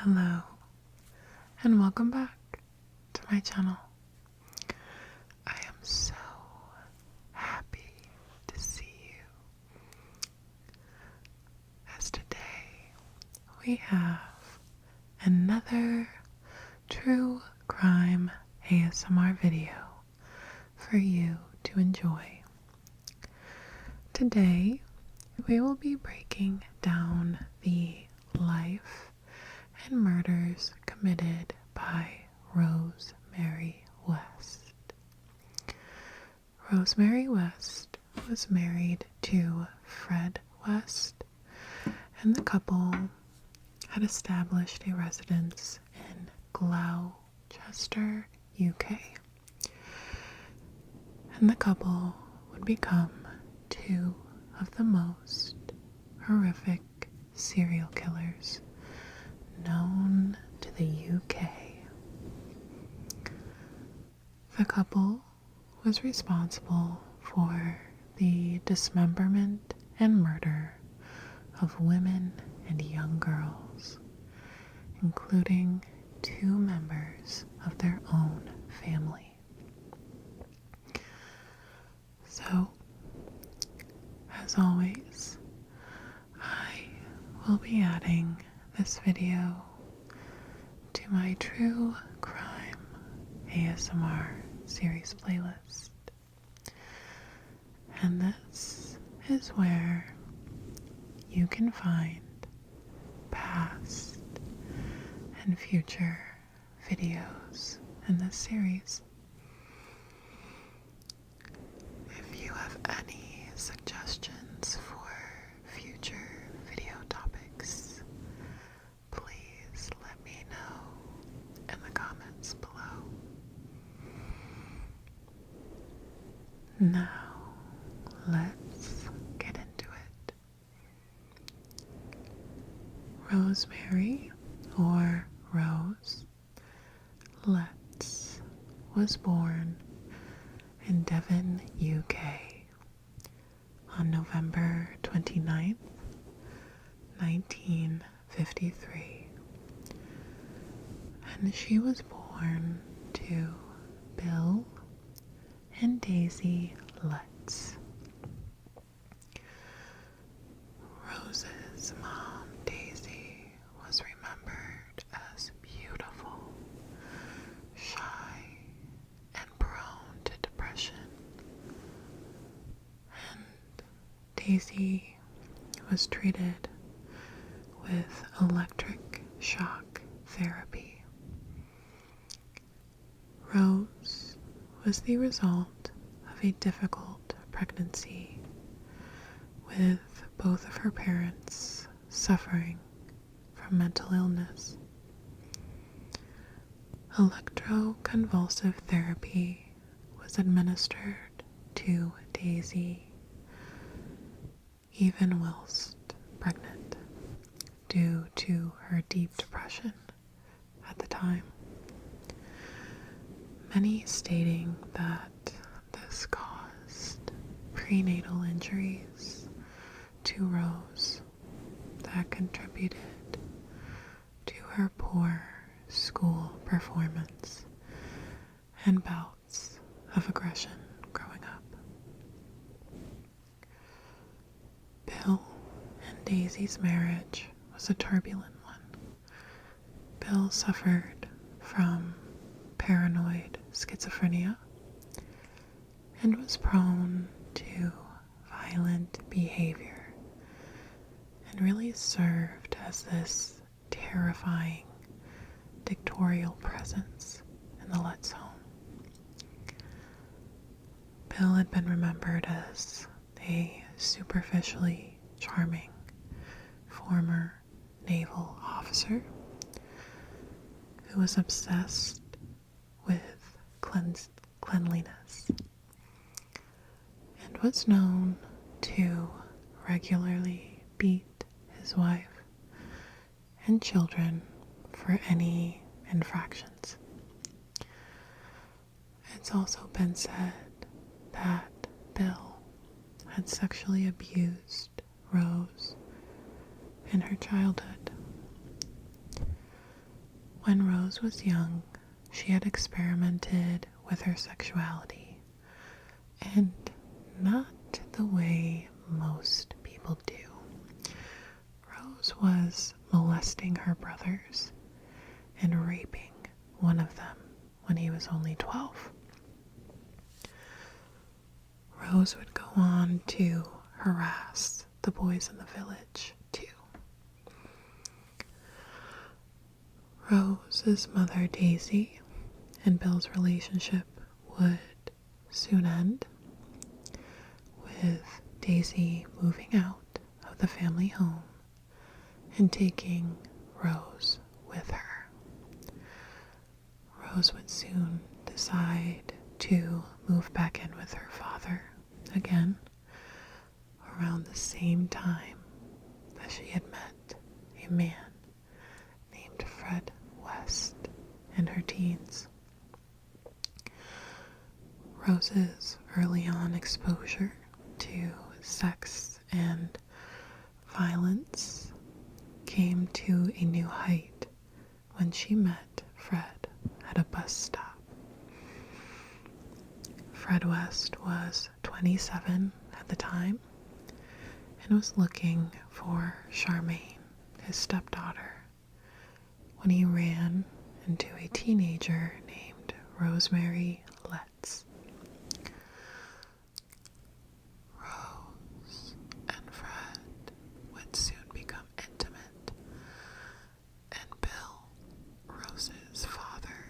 Hello, and welcome back to my channel. I am so happy to see you, as today we have another true crime ASMR video for you to enjoy. Today we will be breaking down the life and murders committed by Rosemary West. Rosemary West was married to Fred West, and the couple had established a residence in Gloucester, UK. And the couple would become two of the most horrific serial killers known to the UK. The couple was responsible for the dismemberment and murder of women and young girls, including two members of their own family. So, as always, I will be adding this video to my true crime ASMR series playlist. And this is where you can find past and future videos in this series. If you have any suggestions for future video topics, please let me know in the comments below. Now, let's get into it. Rosemary, or Rose, Letts was born in Devon, UK on November 29th, 1953. And she was born to Bill and Daisy Letts. Rose's mom, Daisy, was remembered as beautiful, shy, and prone to depression. And Daisy was treated with electric shock therapy. Rose was the result of a difficult pregnancy, with both of her parents suffering from mental illness. Electroconvulsive therapy was administered to Daisy even whilst pregnant, due to her deep depression at the time. Many stating that this caused prenatal injuries to Rose that contributed to her poor school performance and bouts of aggression growing up. Bill and Daisy's marriage was a turbulent one. Bill suffered from paranoid schizophrenia and was prone to violent behavior, and really served as this terrifying dictatorial presence in the Letts home. Bill had been remembered as a superficially charming former naval officer who was obsessed with cleanliness and was known to regularly beat his wife and children for any infractions. It's also been said that Bill had sexually abused Rose in her childhood. When Rose was young, she had experimented with her sexuality, and not the way most people do. Rose was molesting her brothers and raping one of them when he was only 12. Rose would go on to harass the boys in the village too. Rose's mother, Daisy, and Bill's relationship would soon end, with Daisy moving out of the family home and taking Rose with her. Rose would soon decide to move back in with her father again around the same time that she had met a man named Fred West in her teens. Rose's early on exposure to sex and violence came to a new height when she met Fred at a bus stop. Fred West was 27 at the time and was looking for Charmaine, his stepdaughter, when he ran into a teenager named Rosemary West. Rose and Fred would soon become intimate, and Bill, Rose's father,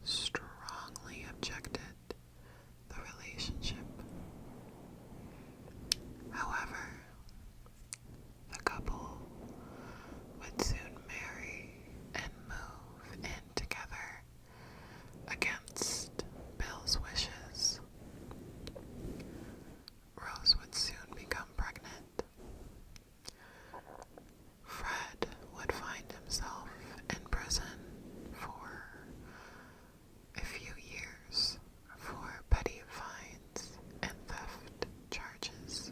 strongly objected the relationship. However, the couple would soon marry and move in together against Bill's wishes. Rose would soon become pregnant. Fred would find himself in prison for a few years for petty fines and theft charges.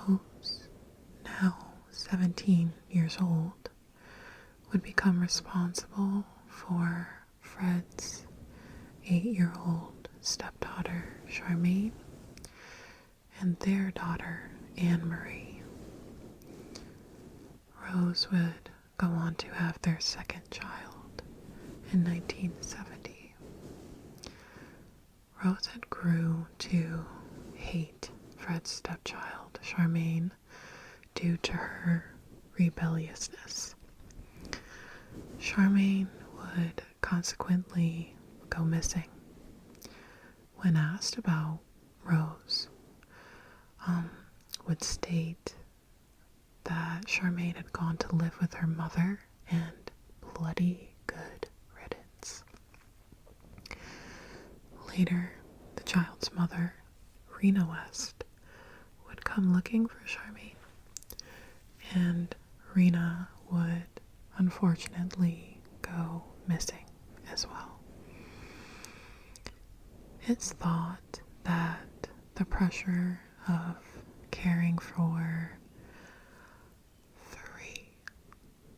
Rose, now 17 years old, would become responsible for Fred's 8-year-old stepdaughter, Charmaine, and their daughter, Anne-Marie. Rose would go on to have their second child in 1970. Rose had grew to hate Fred's stepchild, Charmaine, due to her rebelliousness. Charmaine would consequently go missing. When asked about Rose, would state that Charmaine had gone to live with her mother and bloody good riddance. Later, the child's mother, Rena West, would come looking for Charmaine, and Rena would unfortunately go missing as well. It's thought that the pressure of caring for 3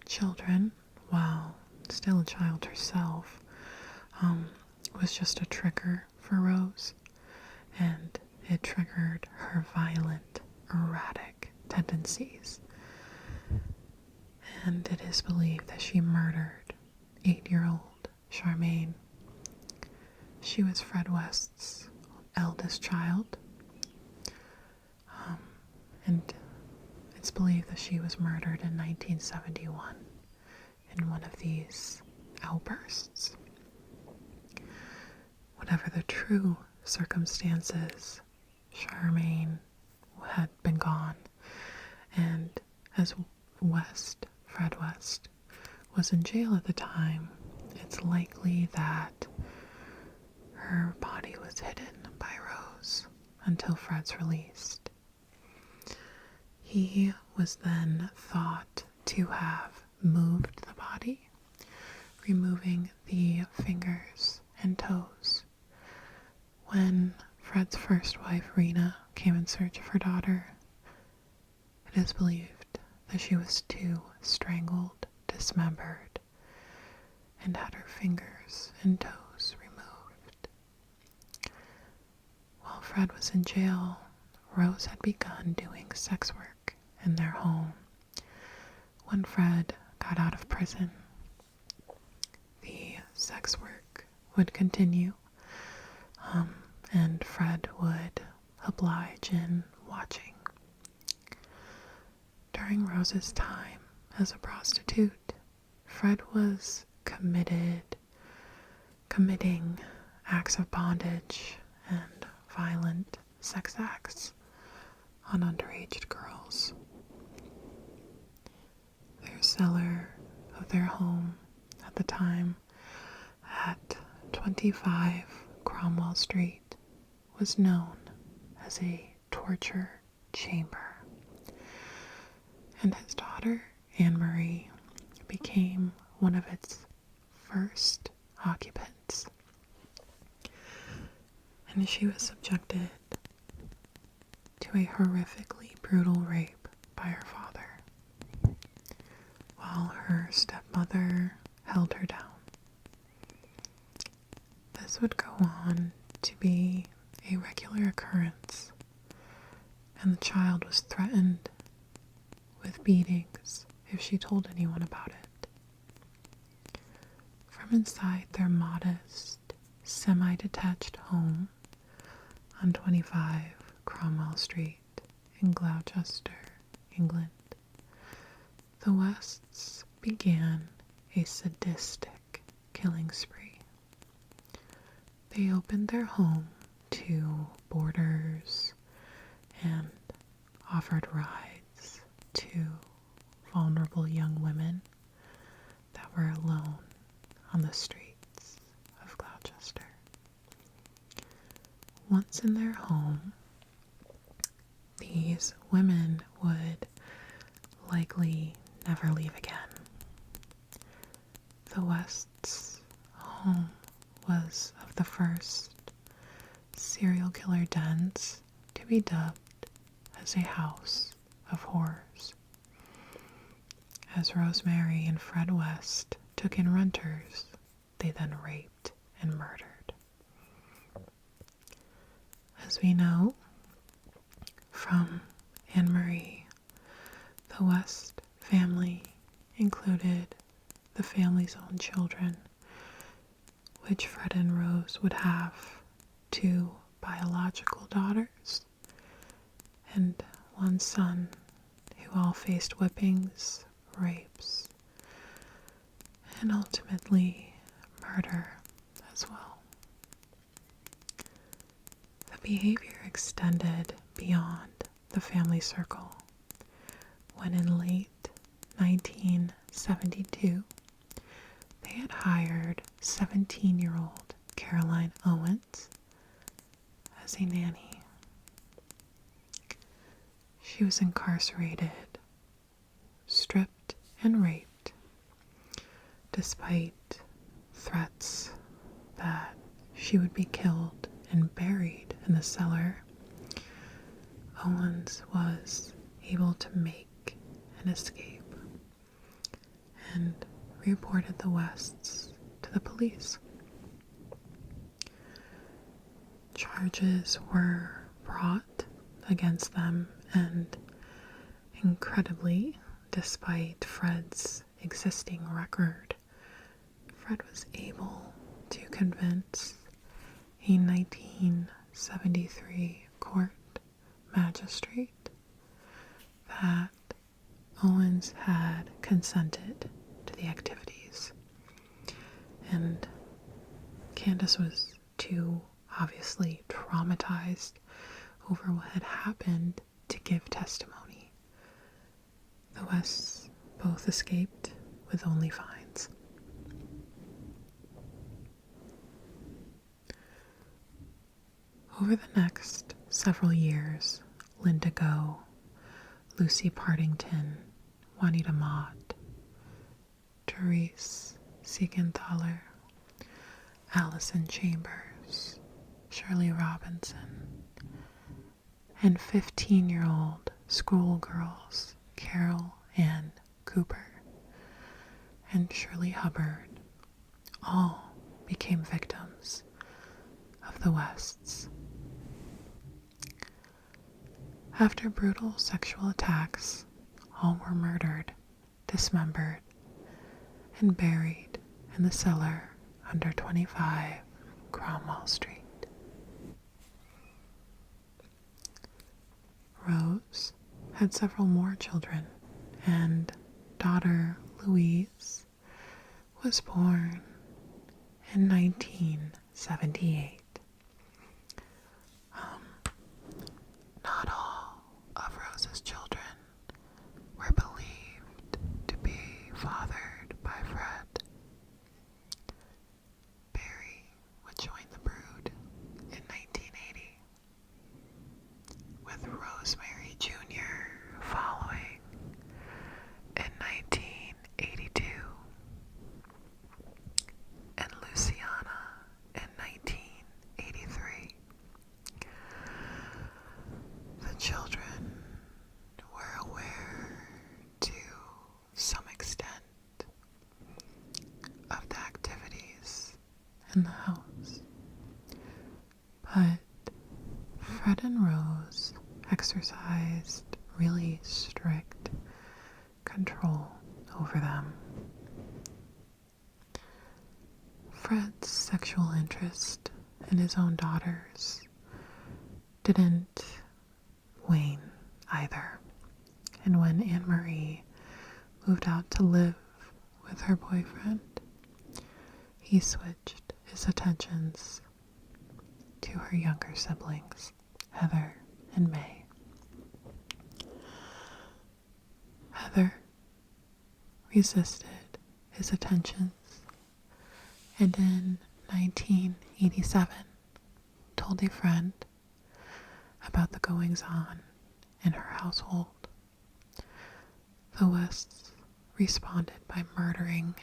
children while still a child herself was just a trigger for Rose, and it triggered her violent, erratic tendencies. And it is believed that she murdered 8-year-old Charmaine. She was Fred West's eldest child, and it's believed that she was murdered in 1971 in one of these outbursts. Whatever the true circumstances, Charmaine had been gone, and as Fred West, was in jail at the time, it's likely that her body was hidden by Rose until Fred's released. He was then thought to have moved the body, removing the fingers and toes. When Fred's first wife, Rena, came in search of her daughter, it is believed that she was too strangled to dismembered and had her fingers and toes removed. While Fred was in jail, Rose had begun doing sex work in their home. When Fred got out of prison, the sex work would continue, and Fred would oblige in watching. During Rose's time as a prostitute, Fred was committing acts of bondage and violent sex acts on underage girls. Their cellar of their home at the time at 25 Cromwell Street was known as a torture chamber, and his daughter Anne-Marie became one of its first occupants, and she was subjected to a horrifically brutal rape by her father, while her stepmother held her down. This would go on to be a regular occurrence, and the child was threatened with beatings if she told anyone about it. From inside their modest, semi-detached home on 25 Cromwell Street in Gloucester, England, the Wests began a sadistic killing spree. They opened their home to boarders and offered rides to vulnerable young women that were alone on the streets of Gloucester. Once in their home, these women would likely never leave again. The West's home was of the first serial killer dens to be dubbed as a house of horrors. As Rosemary and Fred West took in renters, they then raped and murdered. As we know from Anne-Marie, the West family included the family's own children, which Fred and Rose would have 2 biological daughters and 1 son, who all faced whippings, rapes, and ultimately murder as well. The behavior extended beyond the family circle when in late 1972, they had hired 17-year-old Caroline Owens as a nanny. She was incarcerated, stripped, and raped, despite threats that she would be killed and buried in the cellar. Owens was able to make an escape and reported the Wests to the police. Charges were brought against them, and incredibly, despite Fred's existing record, Fred was able to convince a 1973 court magistrate that Owens had consented to the activities, and Candace was too obviously traumatized over what had happened to give testimony. The Wests both escaped with only fines. Over the next several years, Linda Go, Lucy Partington, Juanita Mott, Therese Siegenthaler, Allison Chambers, Shirley Robinson, and 15-year-old schoolgirls Carol Ann Cooper and Shirley Hubbard all became victims of the Wests. After brutal sexual attacks, all were murdered, dismembered, and buried in the cellar under 25 Cromwell Street. Rose had several more children, and daughter Louise was born in 1978. Not all of Rose's children were believed to be fathered by Fred. Barry would join the brood in 1980, with Rosemary Jr. following in 1982, and Luciana in 1983. The children were aware to some extent of the activities in the house, but Fred and Rose exercised really strict control over them. Fred's sexual interest in his own daughters didn't wane either, and when Anne-Marie moved out to live with her boyfriend, he switched his attentions to her younger siblings, Heather and May. Heather resisted his attentions, and in 1987 told a friend about the goings-on in her household. The Wests responded by murdering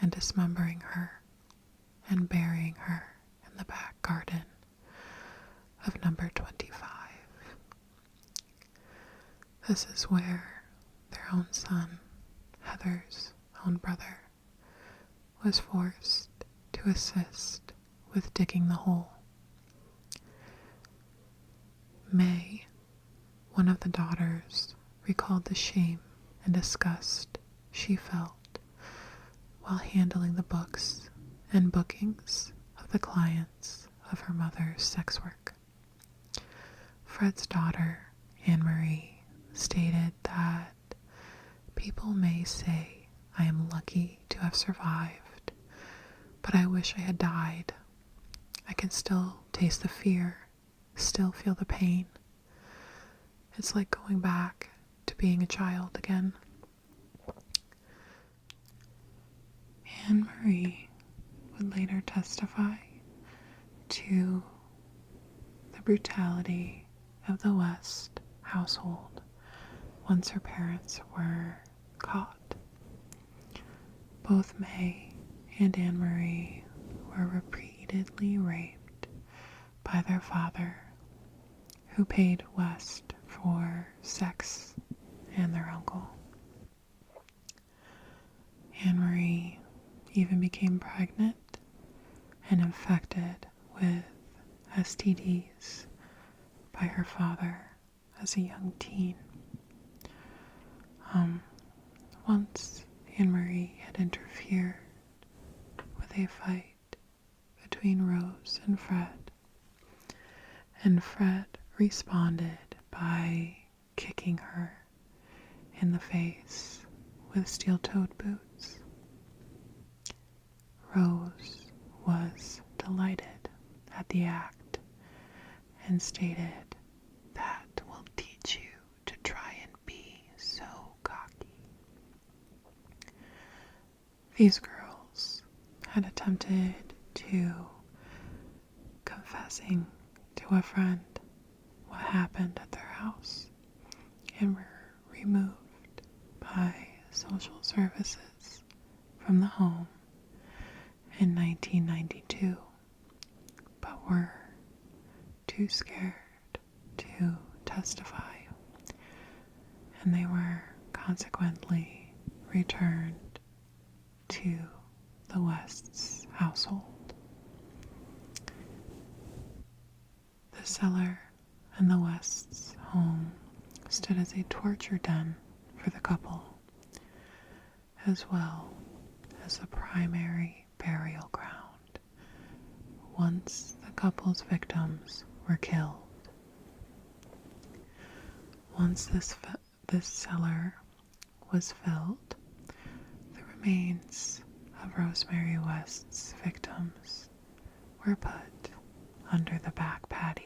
and dismembering her and burying her in the back garden of number 25. This is where their own son, Heather's own brother, was forced to assist with digging the hole. May, one of the daughters, recalled the shame and disgust she felt while handling the books and bookings of the clients of her mother's sex work. Fred's daughter, Anne-Marie, stated that people may say I am lucky to have survived, but I wish I had died. I can still taste the fear, still feel the pain. It's like going back to being a child again. Anne-Marie would later testify to the brutality of the West household once her parents were caught. Both May and Anne-Marie were repeatedly raped by their father, who paid West for sex, and their uncle. Anne-Marie even became pregnant and infected with STDs by her father as a young teen. Once Anne-Marie had interfered with a fight between Rose and Fred responded by kicking her in the face with steel-toed boots. Rose was delighted at the act and stated, "That will teach you to try and be so cocky." These girls had attempted to confessing to a friend what happened at their house and were removed by social services from the home in 1992, but were too scared to testify, and they were consequently returned to to the West's household. The cellar in the West's home stood as a torture den for the couple, as well as a primary burial ground once the couple's victims were killed. Once this cellar was filled, the remains of Rosemary West's victims were put under the back patio.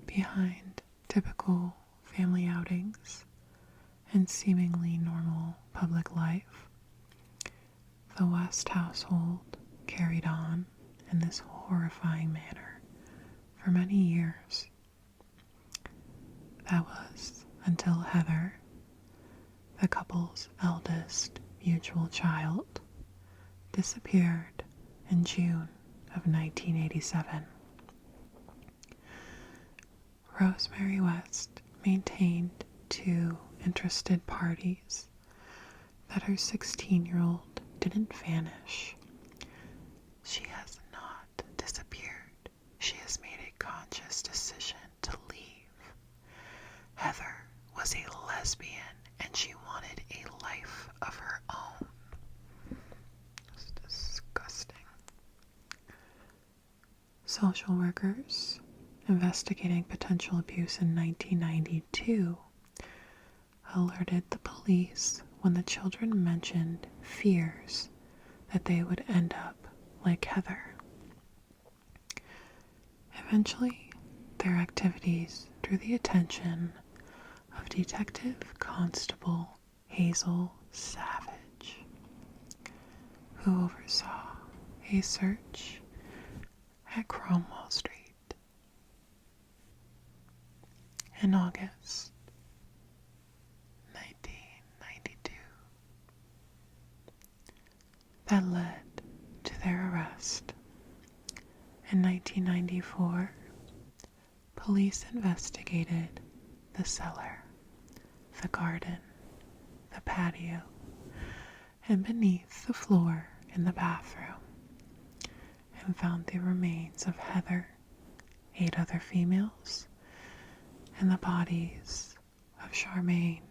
Behind typical family outings and seemingly normal public life, the West household carried on in this horrifying manner for many years. That was until Heather, the couple's eldest mutual child, disappeared in June of 1987. Rosemary West maintained to interested parties that her 16-year-old didn't vanish. She has not disappeared. She has made a conscious decision to leave. Heather was a lesbian and she wanted a life of her own. It's disgusting. Social workers investigating potential abuse in 1992 alerted the police when the children mentioned fears that they would end up like Heather. Eventually, their activities drew the attention of Detective Constable Hazel Savage, who oversaw a search at Cromwell Street. In August 1992, that led to their arrest. In 1994, police investigated the cellar, the garden, the patio, and beneath the floor in the bathroom, and found the remains of Heather, 8 other females, and the bodies of Charmaine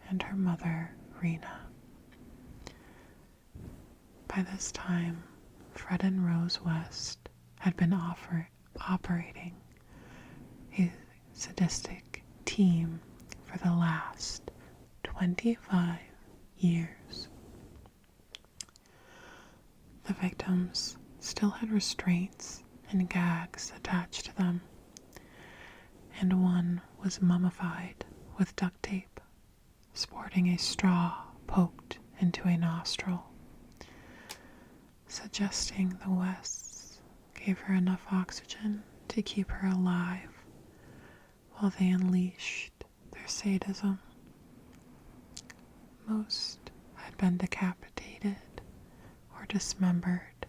and her mother, Rena. By this time, Fred and Rose West had been operating a sadistic team for the last 25 years. The victims still had restraints and gags attached to them, and one was mummified with duct tape, sporting a straw poked into a nostril, suggesting the Wests gave her enough oxygen to keep her alive while they unleashed their sadism. Most had been decapitated or dismembered,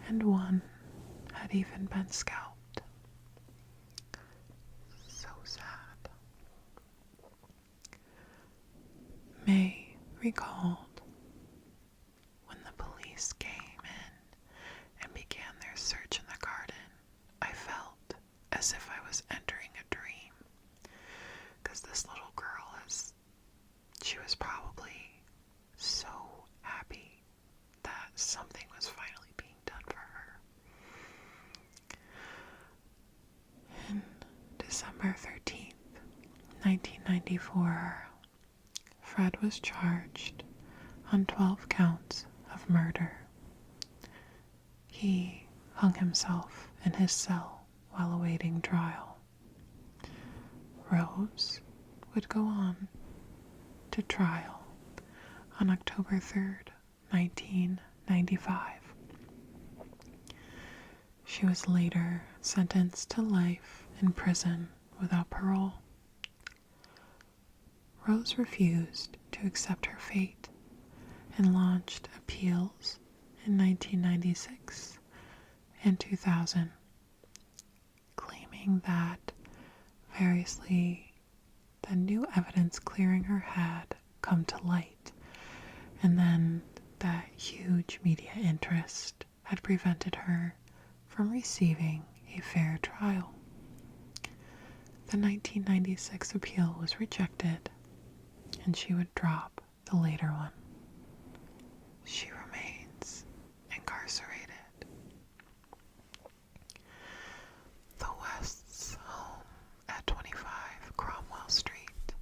and one had even been scalped. So sad. May recalled when the police came in and began their search in the garden, I felt as if I was entering a dream, because this little girl she was probably so happy that something was finally being done for her. In December 13th, 1994, Fred was charged on 12 counts of murder. He hung himself in his cell while awaiting trial. Rose would go on to trial on October 3rd, 1995. She was later sentenced to life in prison without parole. Rose refused to accept her fate and launched appeals in 1996 and 2000, claiming that variously the new evidence clearing her had come to light And then that huge media interest had prevented her from receiving a fair trial. The 1996 appeal was rejected, and she would drop the later one. She remains incarcerated. The West's home at 25 Cromwell Street,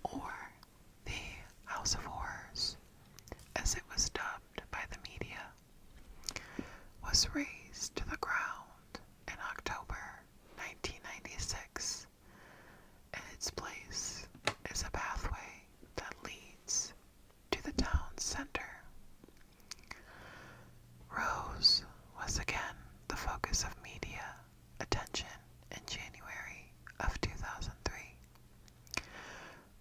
or the House of Horrors, as it was dubbed by the media, was razed to the ground in October 1996, and its place is a pathway that leads to the town's center. Rose was again the focus of media attention in January of 2003,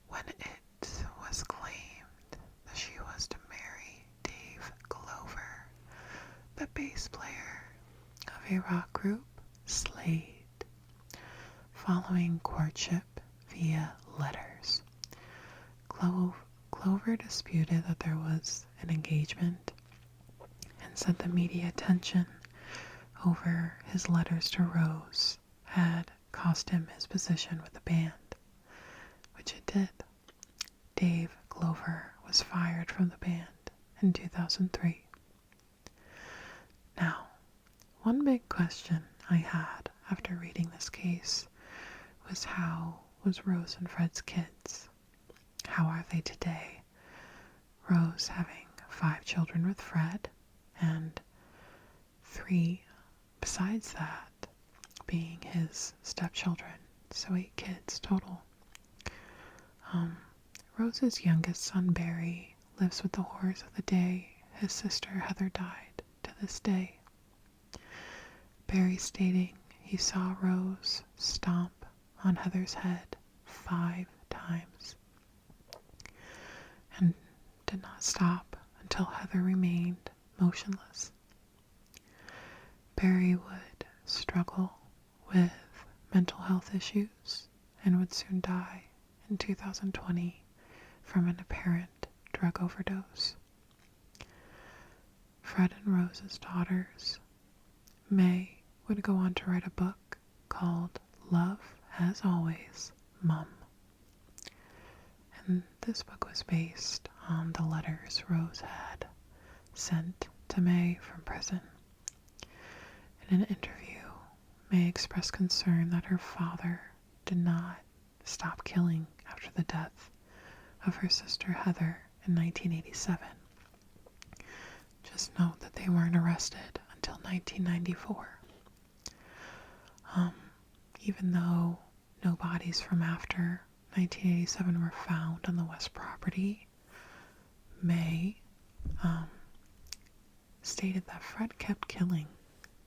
when it was claimed that she was to marry Dave Glover, the bass player of a rock group, Slade. Following courtship via letters, Glover disputed that there was an engagement and said the media attention over his letters to Rose had cost him his position with the band, which it did. Dave Glover was fired from the band in 2003. Now, one big question I had after reading this case was, how was Rose and Fred's kids? How are they today? Rose having 5 children with Fred, and 3 besides that being his stepchildren, so 8 kids total. Rose's youngest son, Barry, lives with the horrors of the day his sister Heather died to this day. Barry stating he saw Rose stomp on Heather's head 5 times and did not stop until Heather remained motionless. Barry would struggle with mental health issues and would soon die in 2020 from an apparent drug overdose. Fred and Rose's daughters, May, would go on to write a book called Love As Always, Mum. And this book was based on the letters Rose had sent to May from prison. In an interview, May expressed concern that her father did not stop killing after the death of her sister Heather in 1987. Just note that they weren't arrested until 1994. Even though no bodies from after 1987 were found on the West property, May stated that Fred kept killing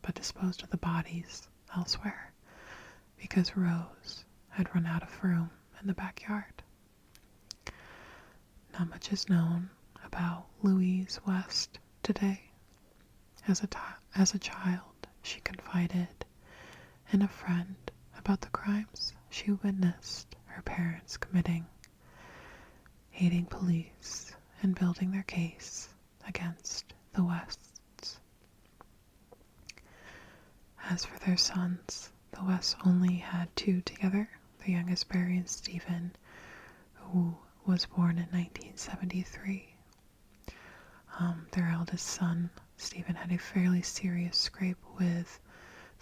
but disposed of the bodies elsewhere because Rose had run out of room in the backyard. Not much is known about Louise West today. As a child, she confided in a friend about the crimes she witnessed her parents committing, hating police and building their case against the Wests. As for their sons, the Wests only had 2 together, the youngest Barry and Stephen, who was born in 1973. Their eldest son, Stephen, had a fairly serious scrape with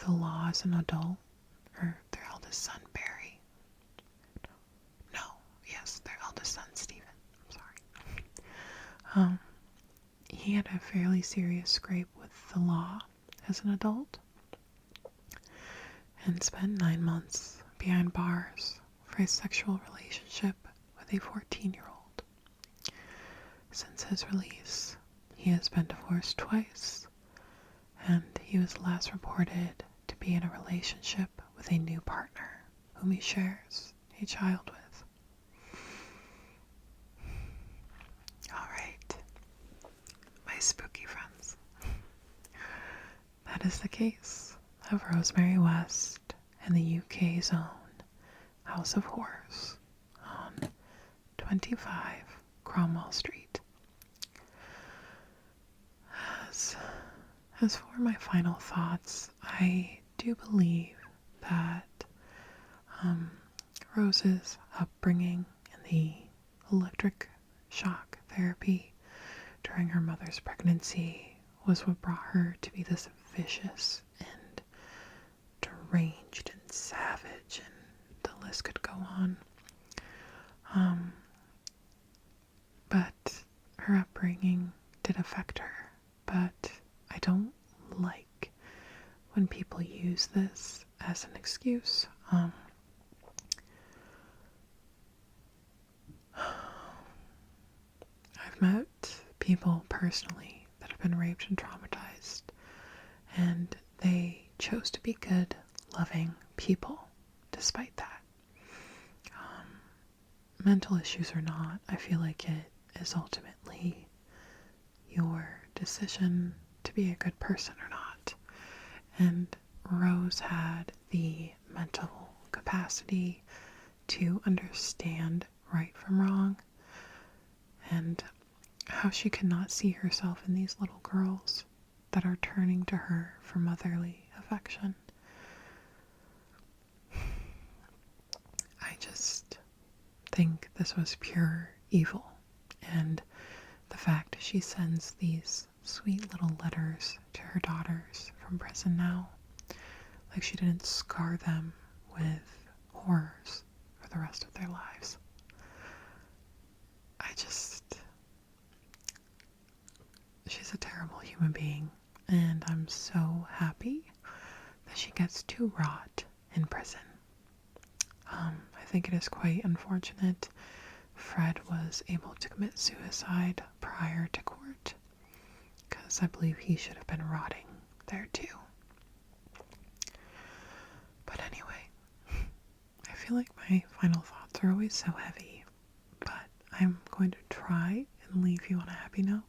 the law as an adult, or their eldest son, Barry. Their eldest son, Stephen. I'm sorry. He had a fairly serious scrape with the law as an adult and spent 9 months behind bars for a sexual relationship with a 14-year-old. Since his release, he has been divorced twice, and he was last reported to be in a relationship with a new partner whom he shares a child with. Alright, my spooky friends. That is the case of Rosemary West and the UK's own House of Horrors on 25 Cromwell Street. as for my final thoughts, I do believe that Rose's upbringing and the electric shock therapy during her mother's pregnancy was what brought her to be this vicious and deranged and savage, and the list could go on. But her upbringing did affect her, but I don't like when people use this as an excuse. I've met people personally that have been raped and traumatized, and they chose to be good, loving people despite that. Mental issues or not, I feel like it is ultimately your decision to be a good person or not. And Rose had the mental capacity to understand right from wrong, and how she cannot see herself in these little girls that are turning to her for motherly affection. I just think this was pure evil, and the fact she sends these sweet little letters to her daughters from prison now, like she didn't scar them with horrors for the rest of their lives. She's a terrible human being, and I'm so happy that she gets to rot in prison. I think it is quite unfortunate Fred was able to commit suicide prior to court, because I believe he should have been rotting there too. But anyway, I feel like my final thoughts are always so heavy, but I'm going to try and leave you on a happy note.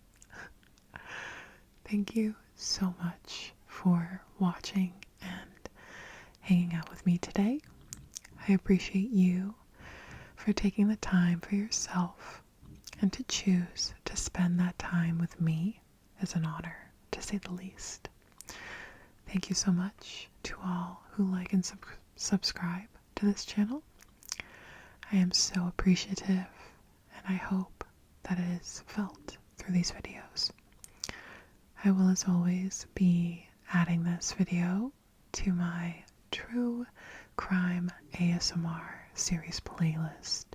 Thank you so much for watching and hanging out with me today. I appreciate you for taking the time for yourself, and to choose to spend that time with me is an honor, to say the least. Thank you so much to all who like and subscribe to this channel. I am so appreciative, and I hope that it is felt through these videos. I will, as always, be adding this video to my True Crime ASMR series playlist,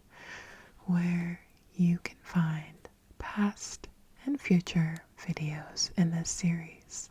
where you can find past and future videos in this series.